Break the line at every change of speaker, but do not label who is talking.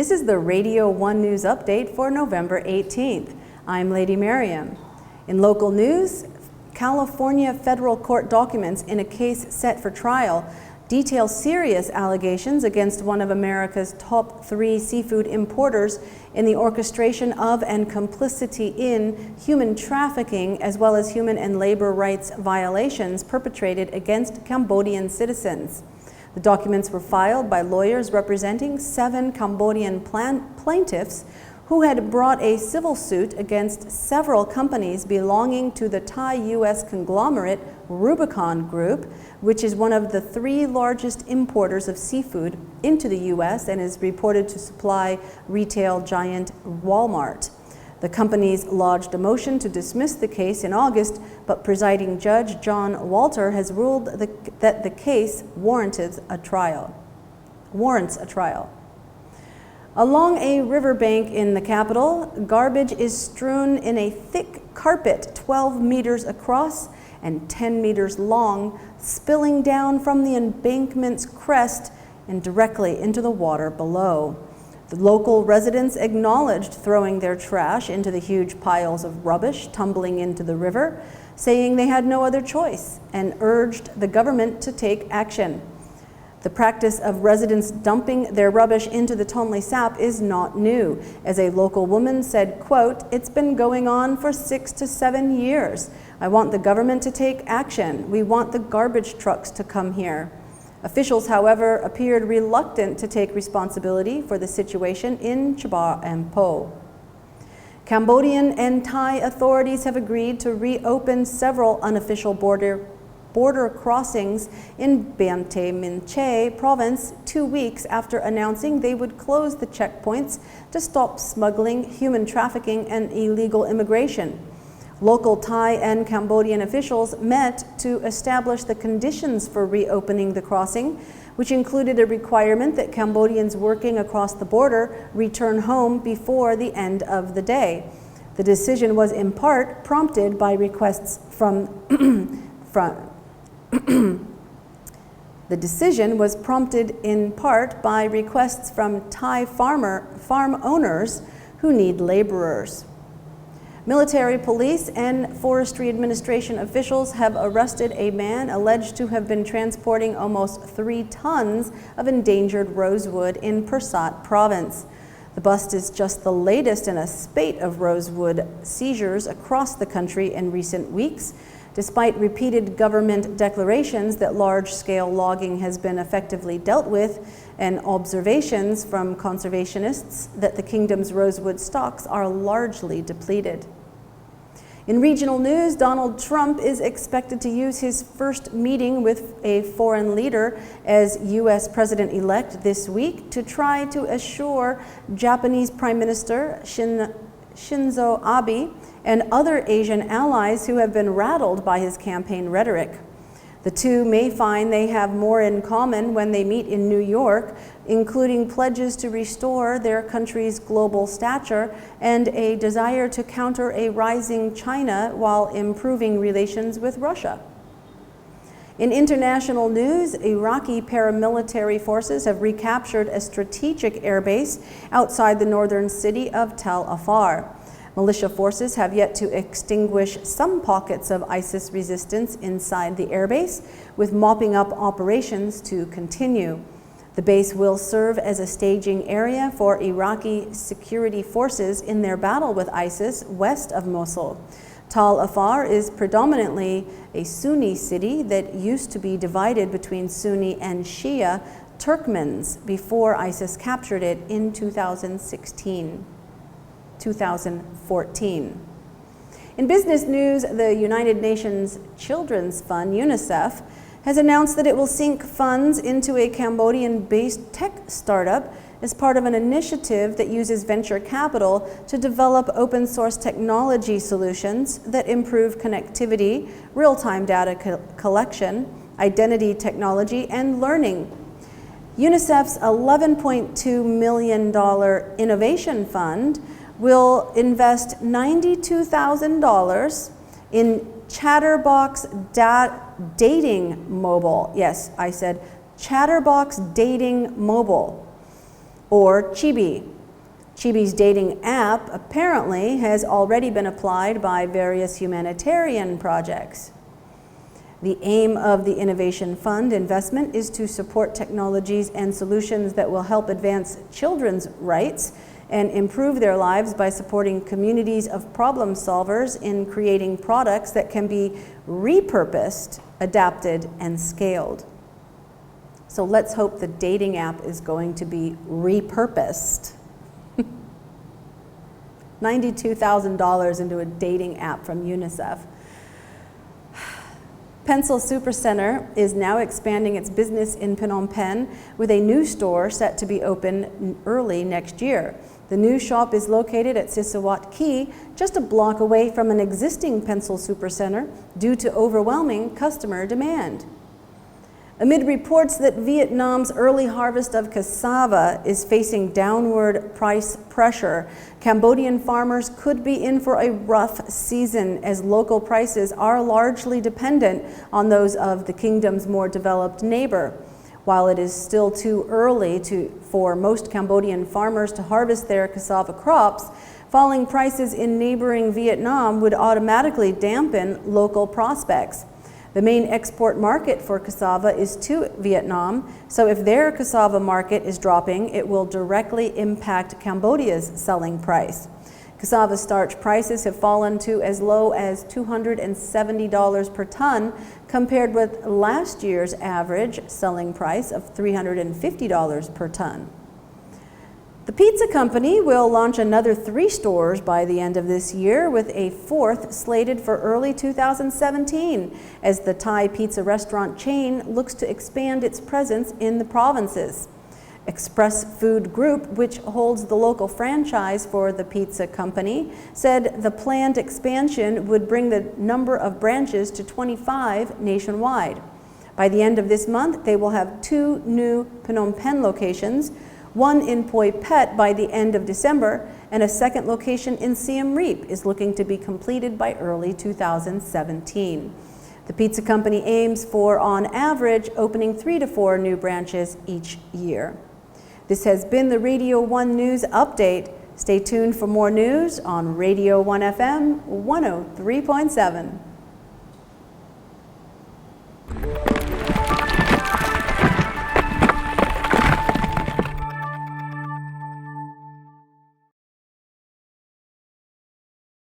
This is the Radio 1 News Update for November 18th. I'm Lady Miriam. In local news, California federal court documents in a case set for trial detail serious allegations against one of America's top 3 seafood importers in the orchestration of and complicity in human trafficking, as well as human and labor rights violations perpetrated against Cambodian citizens. The documents were filed by lawyers representing 7 Cambodian plaintiffs who had brought a civil suit against several companies belonging to the Thai-U.S. conglomerate Rubicon Group, which is one of the 3 largest importers of seafood into the U.S. and is reported to supply retail giant Walmart. The companies lodged a motion to dismiss the case in August, but presiding judge John Walter has ruled that the case warrants a trial. Along a riverbank in the capital, garbage is strewn in a thick carpet 12 meters across and 10 meters long, spilling down from the embankment's crest and directly into the water below. The local residents acknowledged throwing their trash into the huge piles of rubbish tumbling into the river, saying they had no other choice, and urged the government to take action. The practice of residents dumping their rubbish into the Tonle Sap is not new. As a local woman said, quote, "It's been going on for 6 to 7 years. I want the government to take action. We want the garbage trucks to come here." Officials, however, appeared reluctant to take responsibility for the situation in Chbar and Po. Cambodian and Thai authorities have agreed to reopen several unofficial border crossings in Banteay Minche province 2 weeks after announcing they would close the checkpoints to stop smuggling, human trafficking, and illegal immigration. Local Thai and Cambodian officials met to establish the conditions for reopening the crossing, which included a requirement that Cambodians working across the border return home before the end of the day. The decision was in part prompted by requests from Thai farm owners who need laborers. Military, police, and Forestry Administration officials have arrested a man alleged to have been transporting almost 3 tons of endangered rosewood in Pursat province. The bust is just the latest in a spate of rosewood seizures across the country in recent weeks, despite repeated government declarations that large-scale logging has been effectively dealt with and observations from conservationists that the kingdom's rosewood stocks are largely depleted. In regional news, Donald Trump is expected to use his first meeting with a foreign leader as U.S. president-elect this week to try to assure Japanese Prime Minister Shinzo Abe and other Asian allies who have been rattled by his campaign rhetoric. The two may find they have more in common when they meet in New York, including pledges to restore their country's global stature and a desire to counter a rising China while improving relations with Russia. In international news, Iraqi paramilitary forces have recaptured a strategic airbase outside the northern city of Tel Afar. Militia forces have yet to extinguish some pockets of ISIS resistance inside the airbase, with mopping up operations to continue. The base will serve as a staging area for Iraqi security forces in their battle with ISIS west of Mosul. Tal Afar is predominantly a Sunni city that used to be divided between Sunni and Shia Turkmens before ISIS captured it in 2014. In business news, the United Nations Children's Fund, UNICEF, has announced that it will sink funds into a Cambodian-based tech startup as part of an initiative that uses venture capital to develop open source technology solutions that improve connectivity, real-time data collection, identity technology, and learning. UNICEF's $11.2 million innovation fund will invest $92,000 in Chatterbox Dating Mobile. Yes, I said Chatterbox Dating Mobile, or Chibi, Chibi's dating app apparently has already been applied by various humanitarian projects. The aim of the Innovation Fund investment is to support technologies and solutions that will help advance children's rights and improve their lives by supporting communities of problem solvers in creating products that can be repurposed, adapted, and scaled. So let's hope the dating app is going to be repurposed. $92,000 into a dating app from UNICEF. Pencil Supercenter is now expanding its business in Phnom Penh with a new store set to be open early next year. The new shop is located at Sisawat Key, just a block away from an existing Pencil Supercenter due to overwhelming customer demand. Amid reports that Vietnam's early harvest of cassava is facing downward price pressure, Cambodian farmers could be in for a rough season as local prices are largely dependent on those of the kingdom's more developed neighbor. While it is still too early for most Cambodian farmers to harvest their cassava crops, falling prices in neighboring Vietnam would automatically dampen local prospects. The main export market for cassava is to Vietnam, so if their cassava market is dropping, it will directly impact Cambodia's selling price. Cassava starch prices have fallen to as low as $270 per ton, compared with last year's average selling price of $350 per ton. The pizza company will launch another 3 stores by the end of this year, with a 4th slated for early 2017, as the Thai pizza restaurant chain looks to expand its presence in the provinces. Express Food Group, which holds the local franchise for the pizza company, said the planned expansion would bring the number of branches to 25 nationwide. By the end of this month, they will have 2 new Phnom Penh locations, one in Poi Phet by the end of December, and a second location in Siem Reap is looking to be completed by early 2017. The pizza company aims for, on average, opening 3 to 4 new branches each year. This has been the Radio 1 News Update. Stay tuned for more news on Radio 1 FM 103.7.